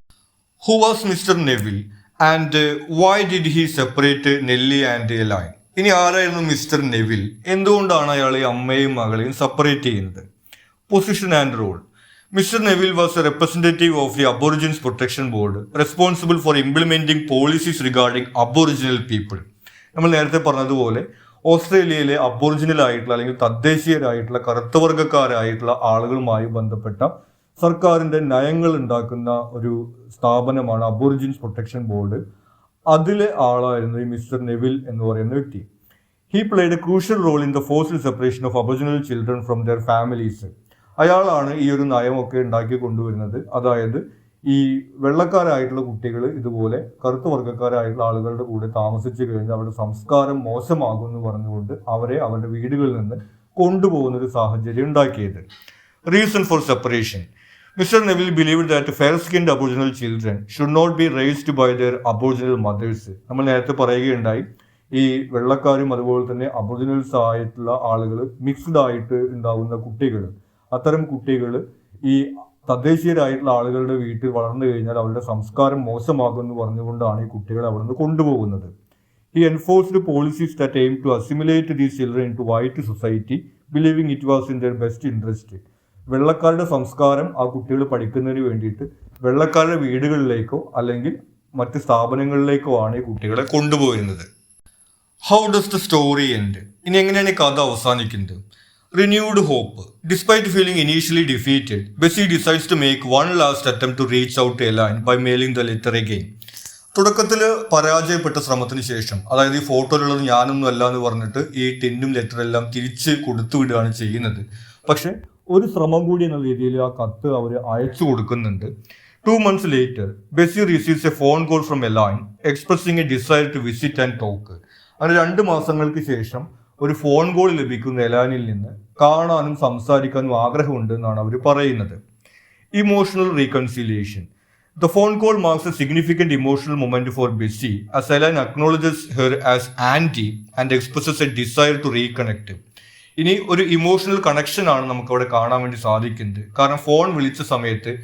Who was Mr. Neville? And why did he separate Nelly and Elaine? ഇനി ആരായിരുന്നു മിസ്റ്റർ നെവിൽ? എന്തുകൊണ്ടാണ് അയാൾ ഈ അമ്മയും മകളെയും സെപ്പറേറ്റ് ചെയ്യുന്നത്? Position and role. Mr. Neville was a representative of the Aborigines Protection Board, responsible for implementing policies regarding Aboriginal people. നമ്മൾ നേരത്തെ പറഞ്ഞതുപോലെ ഓസ്ട്രേലിയയിലെ അബോറിജിനൽ ആയിട്ടുള്ള അല്ലെങ്കിൽ തദ്ദേശീയരായിട്ടുള്ള കറുത്തവർഗക്കാരായിട്ടുള്ള ആളുകളുമായി ബന്ധപ്പെട്ട സർക്കാരിന്റെ നയങ്ങൾ ഉണ്ടാക്കുന്ന ഒരു സ്ഥാപനമാണ് അബോറിജിൻസ് പ്രൊട്ടക്ഷൻ ബോർഡ്. അതിലെ ആളായിരുന്നു ഈ മിസ്റ്റർ നെവിൽ എന്ന് പറയുന്ന വ്യക്തി. He played a crucial role in the forced separation of Aboriginal children from their families. അയാളാണ് ഈ ഒരു നയമൊക്കെ ഉണ്ടാക്കി കൊണ്ടുവരുന്നത്. അതായത് ഈ വെള്ളക്കാരായിട്ടുള്ള കുട്ടികൾ ഇതുപോലെ കറുത്ത വർഗ്ഗക്കാരായിട്ടുള്ള ആളുകളുടെ കൂടെ താമസിച്ചു കഴിഞ്ഞാൽ അവരുടെ സംസ്കാരം മോശമാകും എന്ന് പറഞ്ഞുകൊണ്ട് അവരെ അവരുടെ വീടുകളിൽ നിന്ന് കൊണ്ടുപോകുന്ന ഒരു സാഹചര്യം ഉണ്ടാക്കിയത്. Reason for separation. Mr. Neville believed that fair-skinned Aboriginal children should not be raised by their Aboriginal mothers. നമ്മൾ നേരത്തെ പറയുകയുണ്ടായി, ഈ വെള്ളക്കാരും അതുപോലെ തന്നെ അബോറിജിനൽസ് ആയിട്ടുള്ള ആളുകൾ മിക്സ്ഡ് ആയിട്ട് ഉണ്ടാകുന്ന കുട്ടികൾ, അത്തരം കുട്ടികൾ ഈ തദ്ദേശീയരായിട്ടുള്ള ആളുകളുടെ വീട്ടിൽ വളർന്നു കഴിഞ്ഞാൽ അവരുടെ സംസ്കാരം മോശമാകുമെന്ന് പറഞ്ഞുകൊണ്ടാണ് ഈ കുട്ടികളെ അവിടെ നിന്ന് കൊണ്ടുപോകുന്നത്. He enforced policies that aimed to assimilate these children into white society, believing it was in their best interest. വെള്ളക്കാരുടെ സംസ്കാരം ആ കുട്ടികൾ പഠിക്കുന്നതിന് വേണ്ടിയിട്ട് വെള്ളക്കാരുടെ വീടുകളിലേക്കോ അല്ലെങ്കിൽ മറ്റ് സ്ഥാപനങ്ങളിലേക്കോ ആണ് ഈ കുട്ടികളെ കൊണ്ടുപോയിരുന്നത്. How does the story end? ഇനി എങ്ങനെയാണ് ഈ കഥ അവസാനിക്കുന്നത്? Renewed hope. Despite feeling initially defeated, Bessie decides to make one last attempt to reach out to Elaine by mailing the letter again. തുടക്കത്തിൽ പരാജയപ്പെട്ട ശ്രമത്തിന് ശേഷം, അതായത് ഈ ഫോട്ടോയിലുള്ളത് ഞാനൊന്നും അല്ല എന്ന് പറഞ്ഞിട്ട് ഈ ടിന്നും ലെറ്ററെല്ലാം തിരിച്ച് കൊടുത്തു വിടുകയാണ് ചെയ്യുന്നത്. പക്ഷെ ഒരു ശ്രമം കൂടി എന്ന രീതിയിൽ ആ കത്ത് അവർ അയച്ചു കൊടുക്കുന്നുണ്ട്. 2 months later, Bessie receives a phone call from Elaine expressing a desire to visit and talk. അങ്ങനെ 2 മാസങ്ങൾക്ക് ശേഷം ഒരു ഫോൺ കോൾ ലഭിക്കുന്ന എലാനിൽ നിന്ന് കാണാനും സംസാരിക്കാനും ആഗ്രഹമുണ്ട് എന്നാണ് അവർ പറയുന്നത്. Emotional reconciliation. The phone call marks a significant emotional moment for Bessie as Elaine acknowledges her as auntie and expresses a desire to reconnect. ഇനി ഒരു ഇമോഷണൽ കണക്ഷൻ ആണ് നമുക്ക് അവിടെ കാണാൻ വേണ്ടി സാധിക്കുന്നത്. കാരണം ഫോൺ വിളിച്ച സമയത്ത്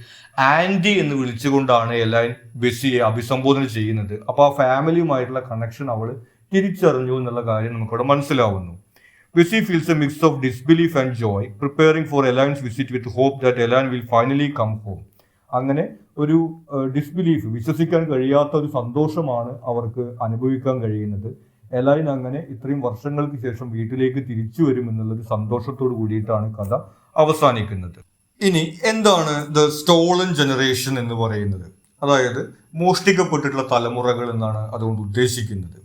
ആന്റി എന്ന് വിളിച്ചുകൊണ്ടാണ് എലാൻ ബെസ്സിയെ അഭിസംബോധന ചെയ്യുന്നത്. അപ്പോൾ ആ ഫാമിലിയുമായിട്ടുള്ള കണക്ഷൻ അവൾ തിരിച്ചറിഞ്ഞു എന്നുള്ള കാര്യം നമുക്കവിടെ മനസ്സിലാവുന്നു. Bessie feels a mix of disbelief and joy, preparing for Elaine's visit with hope that Elaine will finally come home. അങ്ങനെ ഒരു ഡിസ്ബിലീഫ്, വിശ്വസിക്കാൻ കഴിയാത്ത ഒരു സന്തോഷമാണ് അവർക്ക് അനുഭവിക്കാൻ കഴിയുന്നത്. എലൈൻ അങ്ങനെ ഇത്രയും വർഷങ്ങൾക്ക് ശേഷം വീട്ടിലേക്ക് തിരിച്ചു വരും എന്നുള്ളൊരു സന്തോഷത്തോട് കൂടിയിട്ടാണ് കഥ അവസാനിക്കുന്നത്. ഇനി എന്താണ് ദ സ്റ്റോളൻ ജനറേഷൻ എന്ന് പറയുന്നത്? അതായത് മോഷ്ടിക്കപ്പെട്ടിട്ടുള്ള തലമുറകൾ എന്നാണ് അതുകൊണ്ട് ഉദ്ദേശിക്കുന്നത്.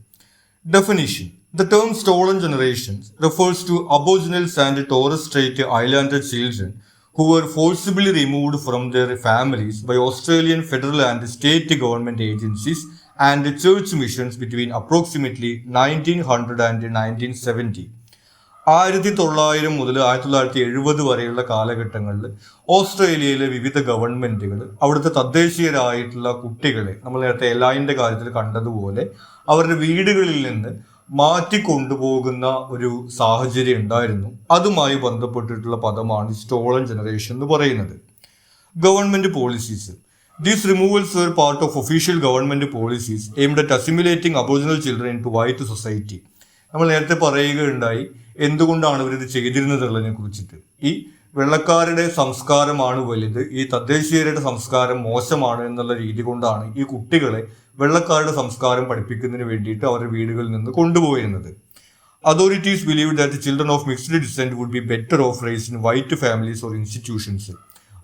Definition. The term stolen generations refers to Aboriginals and Torres Strait Islander children who were forcibly removed from their families by Australian federal and state government agencies and church missions between approximately 1900 and 1970. 1900 മുതൽ 1970 വരെയുള്ള കാലഘട്ടങ്ങളിൽ ഓസ്ട്രേലിയയിലെ വിവിധ ഗവൺമെന്റുകൾ അവിടുത്തെ തദ്ദേശീയരായിട്ടുള്ള കുട്ടികളെ, നമ്മൾ നേരത്തെ എലൈൻ്റെ കാര്യത്തിൽ കണ്ടതുപോലെ, അവരുടെ വീടുകളിൽ നിന്ന് മാറ്റിക്കൊണ്ടുപോകുന്ന ഒരു സാഹചര്യം ഉണ്ടായിരുന്നു. അതുമായി ബന്ധപ്പെട്ടിട്ടുള്ള പദമാണ് സ്റ്റോളൻ ജനറേഷൻ എന്ന് പറയുന്നത്. Government policies. These removals were part of official government policies aimed at assimilating Aboriginal children into white society. നമ്മൾ നേരത്തെ പറയുകയുണ്ടായി എന്തുകൊണ്ടാണ് ഇവരിത് ചെയ്തിരുന്നതുള്ളതിനെ കുറിച്ചിട്ട്. ഈ വെള്ളക്കാരുടെ സംസ്കാരമാണ് വലുത്, ഈ തദ്ദേശീയരുടെ സംസ്കാരം മോശമാണ് എന്നുള്ള രീതി കൊണ്ടാണ് ഈ കുട്ടികളെ വെള്ളക്കാരുടെ സംസ്കാരം പഠിപ്പിക്കുന്നതിന് വേണ്ടിയിട്ട് അവരുടെ വീടുകളിൽ നിന്ന് കൊണ്ടുപോയിരുന്നത്. Authorities believe that children of mixed descent would be better off raised in white families or institutions.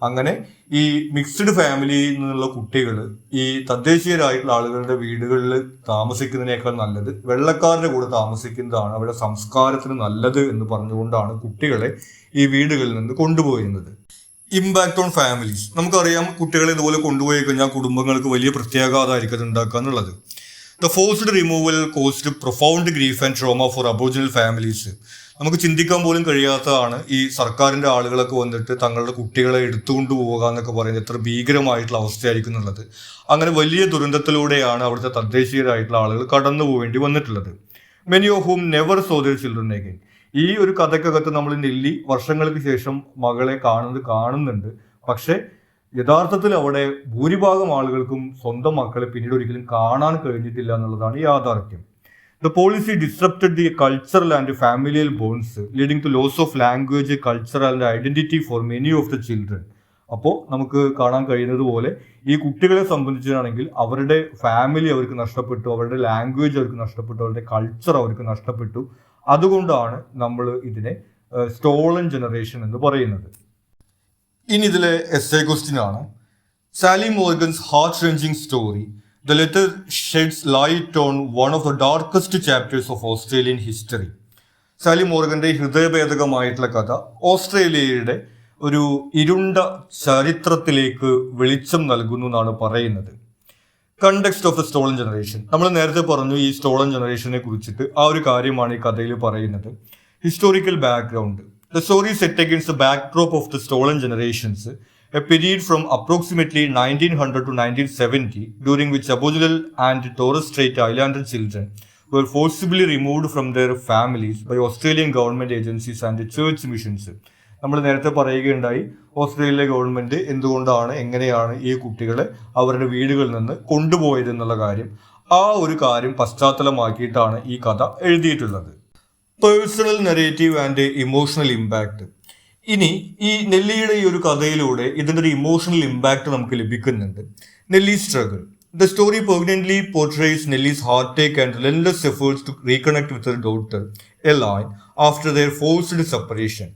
അങ്ങനെ ഈ മിക്സ്ഡ് ഫാമിലിയിൽ നിന്നുള്ള കുട്ടികൾ ഈ തദ്ദേശീയരായിട്ടുള്ള ആളുകളുടെ വീടുകളിൽ താമസിക്കുന്നതിനേക്കാൾ നല്ലത് വെള്ളക്കാരുടെ കൂടെ താമസിക്കുന്നതാണ് അവരുടെ സംസ്കാരത്തിന് നല്ലത് എന്ന് പറഞ്ഞുകൊണ്ടാണ് കുട്ടികളെ ഈ വീടുകളിൽ നിന്ന് കൊണ്ടുപോയിരുന്നത്. Impact on families. നമുക്കറിയാം, കുട്ടികളെ ഇതുപോലെ കൊണ്ടുപോയി കഴിഞ്ഞാൽ കുടുംബങ്ങൾക്ക് വലിയ പ്രത്യാഘാതമായിരിക്കും അത് ഉണ്ടാക്കുക എന്നുള്ളത്. The forced removal caused profound grief and trauma for Aboriginal families. നമുക്ക് ചിന്തിക്കാൻ പോലും കഴിയാത്തതാണ് ഈ സർക്കാരിൻ്റെ ആളുകളൊക്കെ വന്നിട്ട് തങ്ങളുടെ കുട്ടികളെ എടുത്തുകൊണ്ട് പോവുക എന്നൊക്കെ പറയുന്നത് എത്ര ഭീകരമായിട്ടുള്ള അവസ്ഥയായിരിക്കും എന്നുള്ളത്. അങ്ങനെ വലിയ ദുരന്തത്തിലൂടെയാണ് അവിടുത്തെ തദ്ദേശീയരായിട്ടുള്ള ആളുകൾ കടന്നു പോവേണ്ടി വന്നിട്ടുള്ളത്. Many of ഹൂം never so there children again. ഈ ഒരു കഥക്കകത്ത് നമ്മൾ നെല്ലി വർഷങ്ങൾക്ക് ശേഷം മകളെ കാണുന്നുണ്ട്. പക്ഷെ യഥാർത്ഥത്തിൽ അവിടെ ഭൂരിഭാഗം ആളുകൾക്കും സ്വന്തം മക്കളെ പിന്നീട് ഒരിക്കലും കാണാൻ കഴിഞ്ഞിട്ടില്ല എന്നുള്ളതാണ് യാഥാർത്ഥ്യം. The policy disrupted the cultural and familial bonds, leading to loss of language, culture and identity for many of the children. അപ്പോൾ നമുക്ക് കാണാൻ കഴിയുന്നത് പോലെ ഈ കുട്ടികളെ സംബന്ധിച്ചാണെങ്കിൽ അവരുടെ ഫാമിലി അവർക്ക് നഷ്ടപ്പെട്ടു, അവരുടെ ലാംഗ്വേജ് അവർക്ക് നഷ്ടപ്പെട്ടു, അവരുടെ കൾച്ചർ അവർക്ക് നഷ്ടപ്പെട്ടു. അതുകൊണ്ടാണ് നമ്മൾ ഇതിനെ സ്റ്റോളൻ ജനറേഷൻ എന്ന് പറയുന്നത്. ഇനി ഇതിലെ എസ്സേ ക്വസ്റ്റ്യൻ ആണ്. Sally Morgan's heart wrenching story The letter sheds light on one of the darkest chapters of Australian history. Sally മോർഗന്റെ ഹൃദയഭേദകമായിട്ടുള്ള കഥ ഓസ്ട്രേലിയയുടെ ഒരു ഇരുണ്ട ചരിത്രത്തിലേക്ക് വെളിച്ചം നൽകുന്നു എന്നാണ് പറയുന്നത്. Context of the stolen generation, നമ്മൾ നേരത്തെ പറഞ്ഞു ഈ സ്റ്റോളൻ ജനറേഷനെ കുറിച്ചിട്ട്. ആ ഒരു കാര്യമാണ് ഈ കഥയിൽ പറയുന്നത്. Historical background. The story set against the backdrop of the stolen generations, a period from approximately 1900 to 1970, during which Aboriginal and Torres Strait Islander children were forcibly removed from their families by Australian government agencies and church missions. നമ്മൾ നേരത്തെ പറയുകയുണ്ടായി Australia government എന്തുകൊണ്ടാണ് എങ്ങനെയാണ് ഈ കുട്ടികളെ അവരുടെ വീടുകളിൽ നിന്ന് കൊണ്ടുപോയത് എന്നുള്ള കാര്യം. ആ ഒരു കാര്യം പശ്ചാത്തലമാക്കിയിട്ടാണ് ഈ കഥ എഴുതിയിട്ടുള്ളത്. Personal narrative and emotional impact. ഇനി ഈ നെല്ലിയുടെ ഈ ഒരു കഥയിലൂടെ ഇതിൻ്റെ ഒരു ഇമോഷണൽ ഇമ്പാക്ട് നമുക്ക് ലഭിക്കുന്നുണ്ട്. നെല്ലി struggle. The story poignantly portrays Nelly's heartache and relentless efforts to reconnect with her daughter, Elaine, after their forced separation.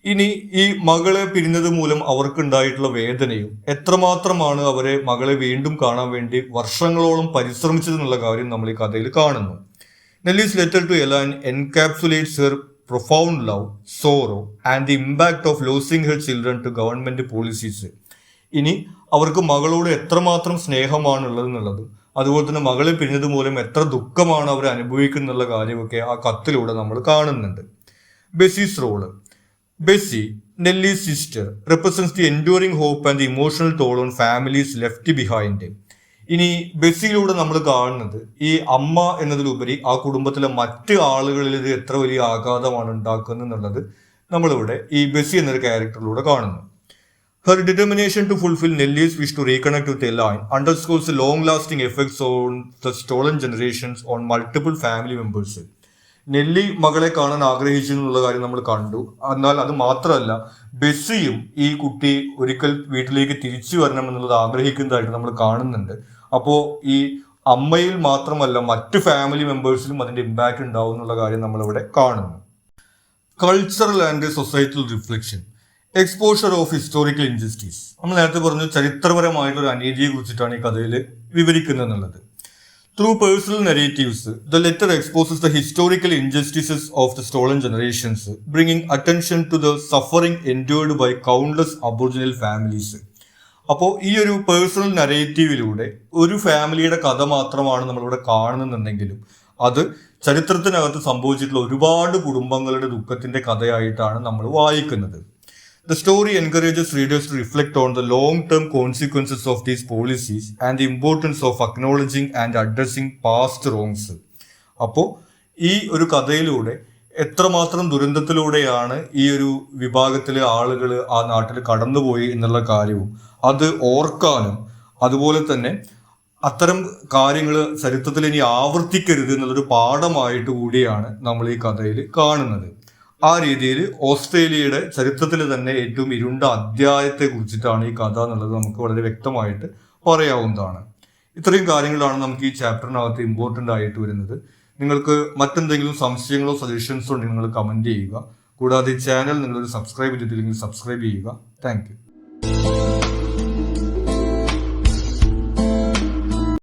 ഇനി ഈ മകളെ പിരിഞ്ഞത് മൂലം അവർക്കുണ്ടായിട്ടുള്ള വേദനയും എത്രമാത്രമാണ് അവരെ മകളെ വീണ്ടും കാണാൻ വേണ്ടി വർഷങ്ങളോളം പരിശ്രമിച്ചതെന്നുള്ള കാര്യം നമ്മൾ ഈ കഥയിൽ കാണുന്നു. Nelly's letter to Elaine encapsulates her profound love, sorrow, and the impact of losing her children to government policies. ഇനി അവർക്ക് മകളോട് എത്രമാത്രം സ്നേഹമാണുള്ളതെന്നുള്ളത്, അതുപോലെ തന്നെ മകളെ പിരിഞ്ഞത് മൂലം എത്ര ദുഃഖമാണ് അവർ അനുഭവിക്കുന്നുള്ള കാര്യമൊക്കെ ആ കത്തിലൂടെ നമ്മൾ കാണുന്നുണ്ട്. Bessie's role. Bessie, Nelly's sister, represents the enduring hope and the emotional toll on families left behind. ഇനി ബെസ്സിയിലൂടെ നമ്മൾ കാണുന്നത് ഈ അമ്മ എന്നതിലുപരി ആ കുടുംബത്തിലെ മറ്റ് ആളുകളിൽ ഇത് എത്ര വലിയ ആഘാതമാണ് ഉണ്ടാക്കുന്നത് എന്നുള്ളത് നമ്മളിവിടെ ഈ ബെസ്സി എന്നൊരു ക്യാരക്ടറിലൂടെ കാണുന്നു. Her determination to fulfill Nelly's wish to reconnect with Elaine underscores the long-lasting effects on the stolen generations on multiple family members. നെല്ലി മകളെ കാണാൻ ആഗ്രഹിച്ചു എന്നുള്ള കാര്യം നമ്മൾ കണ്ടു. എന്നാൽ അത് മാത്രമല്ല, ബെസ്സിയും ഈ കുട്ടി ഒരിക്കൽ വീട്ടിലേക്ക് തിരിച്ചു വരണം എന്നുള്ളത് ആഗ്രഹിക്കുന്നതായിട്ട് നമ്മൾ കാണുന്നുണ്ട്. അപ്പോൾ ഈ അമ്മയിൽ മാത്രമല്ല മറ്റ് ഫാമിലി മെമ്പേഴ്സിലും അതിൻ്റെ ഇമ്പാക്റ്റ് ഉണ്ടാവും എന്നുള്ള കാര്യം നമ്മളിവിടെ കാണുന്നു. Cultural and societal reflection. Exposure of historical injustice. നമ്മൾ നേരത്തെ പറഞ്ഞു ചരിത്രപരമായിട്ടുള്ള അനീതിയെ കുറിച്ചിട്ടാണ് ഈ കഥയിൽ വിവരിക്കുന്നത് എന്നുള്ളത്. Through personal narratives, the letter exposes the historical injustices of the stolen generations, bringing attention to the suffering endured by countless Aboriginal families. അപ്പോൾ ഈ ഒരു പേഴ്സണൽ നരേറ്റീവിലൂടെ ഒരു ഫാമിലിയുടെ കഥ മാത്രമാണ് നമ്മളിവിടെ കാണുന്നുണ്ടെങ്കിലും അത് ചരിത്രത്തിനകത്ത് സംഭവിച്ചിട്ടുള്ള ഒരുപാട് കുടുംബങ്ങളുടെ ദുഃഖത്തിന്റെ കഥയായിട്ടാണ് നമ്മൾ വായിക്കുന്നത്. The story encourages readers to reflect on the long-term consequences of these policies and the importance of acknowledging and addressing past wrongs. അപ്പോൾ ഈ ഒരു കഥയിലൂടെ എത്രമാത്രം ദുരന്തത്തിലൂടെയാണ് ഈ ഒരു വിഭാഗത്തിലെ ആളുകൾ ആ നാട്ടിൽ കടന്നുപോയി എന്നുള്ള കാര്യവും അത് ഓർക്കാനും അതുപോലെ തന്നെ അത്തരം കാര്യങ്ങൾ ചരിത്രത്തിൽ ഇനി ആവർത്തിക്കരുത് എന്നുള്ളൊരു പാഠമായിട്ട് കൂടിയാണ് നമ്മൾ ഈ കഥയിൽ കാണുന്നത്. ആ രീതിയിൽ ഓസ്ട്രേലിയയുടെ ചരിത്രത്തിൽ തന്നെ ഏറ്റവും ഇരുണ്ട അധ്യായത്തെ കുറിച്ചിട്ടാണ് ഈ കഥ എന്നുള്ളത് നമുക്ക് വളരെ വ്യക്തമായിട്ട് പറയാവുന്നതാണ്. ഇത്രയും കാര്യങ്ങളാണ് നമുക്ക് ഈ ചാപ്റ്ററിനകത്ത് ഇമ്പോർട്ടൻ്റ് ആയിട്ട് വരുന്നത്. നിങ്ങൾക്ക് മറ്റെന്തെങ്കിലും സംശയങ്ങളോ സജഷൻസോ ഉണ്ടെങ്കിൽ നിങ്ങൾ കമൻറ്റ് ചെയ്യുക. കൂടാതെ ഈ ചാനൽ നിങ്ങളൊരു സബ്സ്ക്രൈബ് ചെയ്തിട്ടില്ലെങ്കിൽ സബ്സ്ക്രൈബ് ചെയ്യുക. Thank you.